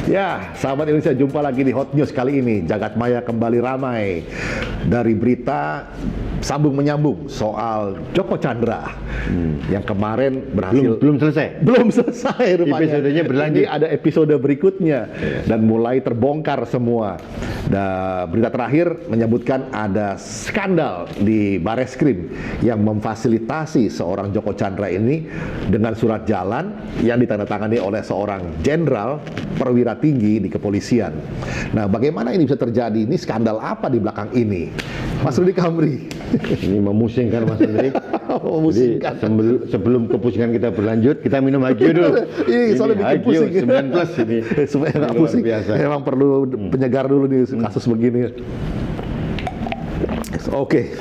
Ya, sahabat Indonesia, jumpa lagi di Hot News kali ini. Jagat maya kembali ramai dari berita sambung menyambung soal Joko Chandra yang kemarin berhasil belum selesai. belum selesai rupanya. Episodenya berlanjut. Ini ada episode berikutnya dan mulai terbongkar semua. Dan berita terakhir menyebutkan ada skandal di Bareskrim yang memfasilitasi seorang Joko Chandra ini dengan surat jalan yang ditandatangani oleh seorang jenderal perwira tinggi di kepolisian. Nah, bagaimana ini bisa terjadi? Ini skandal apa di belakang ini? Mas Rudi Kamri. Ini memusingkan Mas Andri. Memusingkan. Jadi sebelum kepusingan kita berlanjut, kita minum Hagio dulu. Ini soalnya bikin Hagio pusing. 9 plus ini. Supaya nggak Luar pusing. biasa. Memang perlu penyegar dulu nih kasus begini. Oke.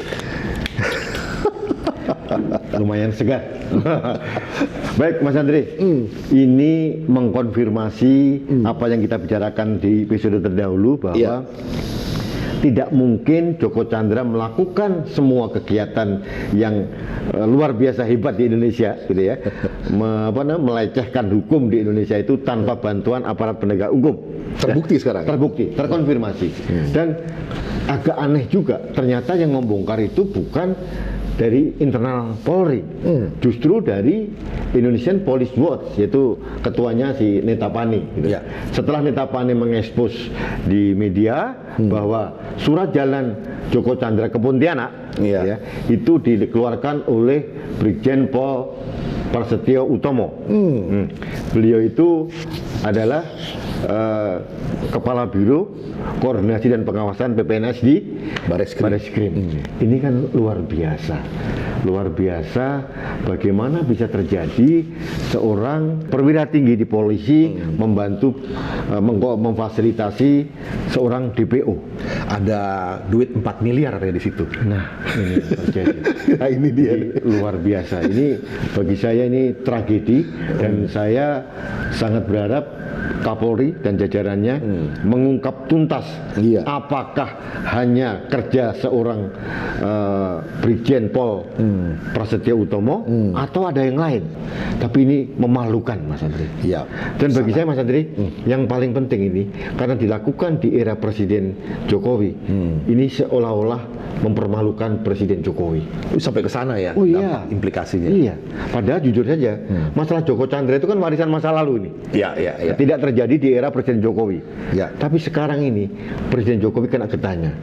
Lumayan segar. Baik Mas Andri, ini mengkonfirmasi apa yang kita bicarakan di episode terdahulu bahwa tidak mungkin Joko Chandra melakukan semua kegiatan yang luar biasa hebat di Indonesia, gitu ya, melecehkan hukum di Indonesia itu tanpa bantuan aparat penegak hukum. Terbukti sekarang. Terbukti, terkonfirmasi. Dan agak aneh juga, ternyata yang membongkar itu bukan dari internal Polri, justru dari Indonesian Police Watch, yaitu ketuanya si Netapani. Gitu. Ya. Setelah Netapani mengekspos di media bahwa surat jalan Joko Chandra ke Pontianak ya, itu dikeluarkan oleh Brigjen Pol Prasetyo Utomo. Beliau itu adalah Kepala Biro Koordinasi dan Pengawasan PPNS di Bareskrim. Ini kan luar biasa. Luar biasa bagaimana bisa terjadi seorang perwira tinggi di polisi membantu memfasilitasi seorang DPO. Ada duit 4 miliar ada di situ. Nah, ini yang terjadi. Nah, ini dia. Luar biasa. Ini bagi saya ini tragedi dan saya sangat berharap Kapolri dan jajarannya mengungkap tuntas apakah hanya kerja seorang Brigjen Pol Prasetyo Utomo atau ada yang lain. Tapi ini memalukan Mas Andri. Iya. Dan bagi saya Mas Andri, yang paling penting ini karena dilakukan di era Presiden Jokowi, ini seolah-olah mempermalukan Presiden Jokowi. Sampai ke sana ya. Oh iya. Implikasinya. Iya. Padahal jujur saja, masalah Joko Chandra itu kan warisan masa lalu ini. Iya, iya, iya. Tidak terjadi di era Presiden Jokowi. Ya. Tapi sekarang ini Presiden Jokowi kena getahnya.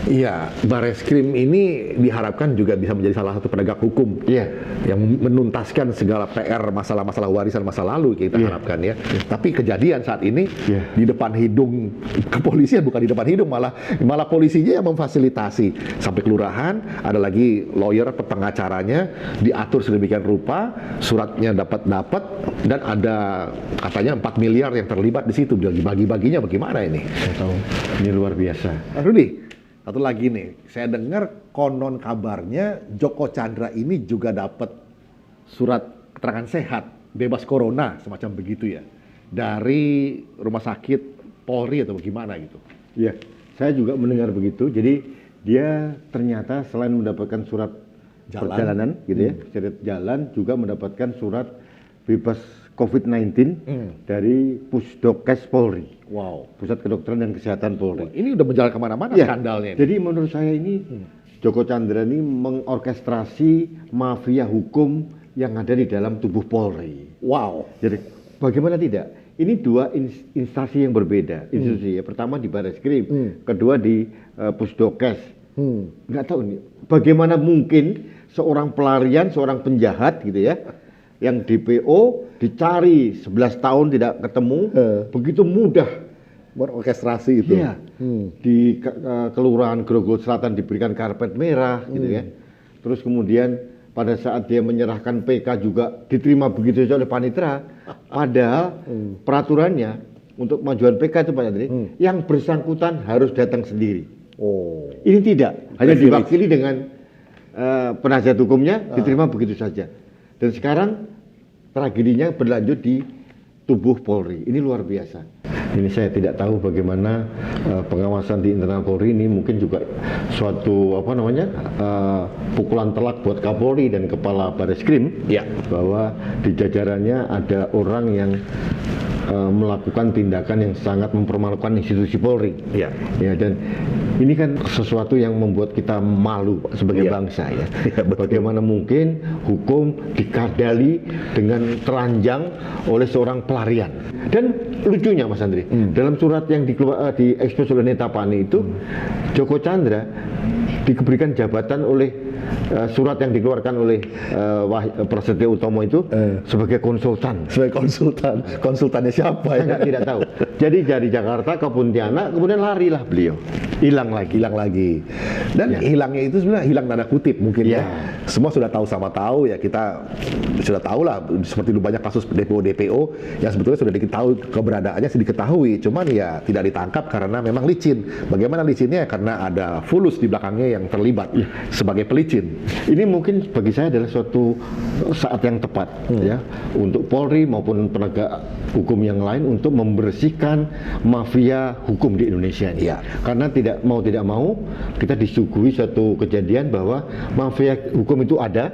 Iya, Bareskrim ini diharapkan juga bisa menjadi salah satu penegak hukum yang menuntaskan segala PR masalah-masalah warisan masa lalu kita harapkan ya. Tapi kejadian saat ini di depan hidung kepolisian, bukan di depan hidung, malah polisinya yang memfasilitasi sampai kelurahan. Ada lagi lawyer pengacaranya diatur sedemikian rupa, suratnya dapat dan ada katanya 4 miliar yang terlibat di situ. Dibagi-baginya bagaimana ini? Saya tahu, ini luar biasa. Rudi, satu lagi nih, saya dengar konon kabarnya Joko Chandra ini juga dapat surat keterangan sehat, bebas corona, semacam begitu ya, dari rumah sakit Polri atau bagaimana gitu. Iya, saya juga mendengar begitu. Jadi dia ternyata selain mendapatkan surat perjalanan, gitu ya, surat jalan, juga mendapatkan surat bebas COVID-19 dari Pusdokes Polri. Wow. Pusat Kedokteran dan Kesehatan Polri. Ini udah menjalan kemana-mana skandalnya. Jadi menurut saya ini Joko Chandra ini mengorkestrasi mafia hukum yang ada di dalam tubuh Polri. Wow. Jadi bagaimana tidak? Ini dua instansi yang berbeda. Institusi ya. Pertama di Bareskrim, kedua di Pusdokes. Nggak tahu nih. Bagaimana mungkin seorang pelarian, seorang penjahat gitu ya, yang DPO dicari 11 tahun tidak ketemu, begitu mudah berorkestrasi itu. Iya. Di Kelurahan Grogol Selatan diberikan karpet merah gitu ya. Terus kemudian pada saat dia menyerahkan PK juga diterima begitu saja oleh panitera. Padahal peraturannya untuk pengajuan PK itu Pak Andri, yang bersangkutan harus datang sendiri. Oh. Ini tidak, hanya diwakili dengan penasihat hukumnya, diterima begitu saja. Dan sekarang tragedinya berlanjut di tubuh Polri. Ini luar biasa. Ini saya tidak tahu bagaimana pengawasan di internal Polri ini mungkin juga suatu pukulan telak buat Kapolri dan Kepala Bareskrim bahwa di jajarannya ada orang yang melakukan tindakan yang sangat mempermalukan institusi Polri. Iya. Ya, dan ini kan sesuatu yang membuat kita malu Pak, sebagai bangsa ya. Bagaimana mungkin hukum dikadali dengan telanjang oleh seorang pelarian. Dan lucunya Mas Andri, dalam surat yang diekspos oleh Netapani itu, Joko Chandra diberikan jabatan oleh surat yang dikeluarkan oleh Prasetyo Utomo itu sebagai konsultan. Sebagai konsultan, konsultannya siapa ya? Saya tidak tahu. Jadi dari Jakarta ke Pontianak, kemudian larilah beliau, hilang lagi. Dan hilangnya itu sebenarnya hilang tanda kutip mungkin ya. Semua sudah tahu sama tahu ya, kita sudah tahu lah, seperti banyak kasus DPO yang sebetulnya sudah diketahui keberadaannya, sudah diketahui, cuman ya tidak ditangkap karena memang licin. Bagaimana licinnya? Karena ada fulus di belakangnya yang terlibat sebagai pelicin. Ini mungkin bagi saya adalah suatu saat yang tepat ya untuk Polri maupun penegak hukum yang lain untuk membersihkan mafia hukum di Indonesia ini. Karena tidak mau kita disuguhi suatu kejadian bahwa mafia hukum itu ada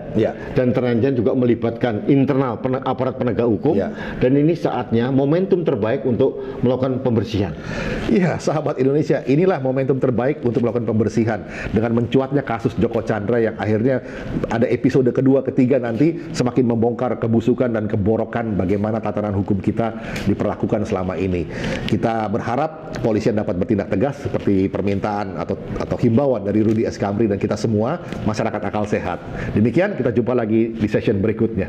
dan teranjang juga melibatkan internal aparat penegak hukum dan ini saatnya momentum terbaik untuk melakukan pembersihan. Iya, sahabat Indonesia, inilah momentum terbaik untuk melakukan pembersihan dengan mencuatnya kasus Joko Chandra yang akhirnya ada episode kedua, ketiga nanti semakin membongkar kebusukan dan keborokan bagaimana tatanan hukum kita diperlakukan selama ini. Kita berharap kepolisian dapat bertindak tegas seperti permintaan atau himbauan dari Rudi Eskamri dan kita semua masyarakat akal sehat. Demikian, kita jumpa lagi di session berikutnya.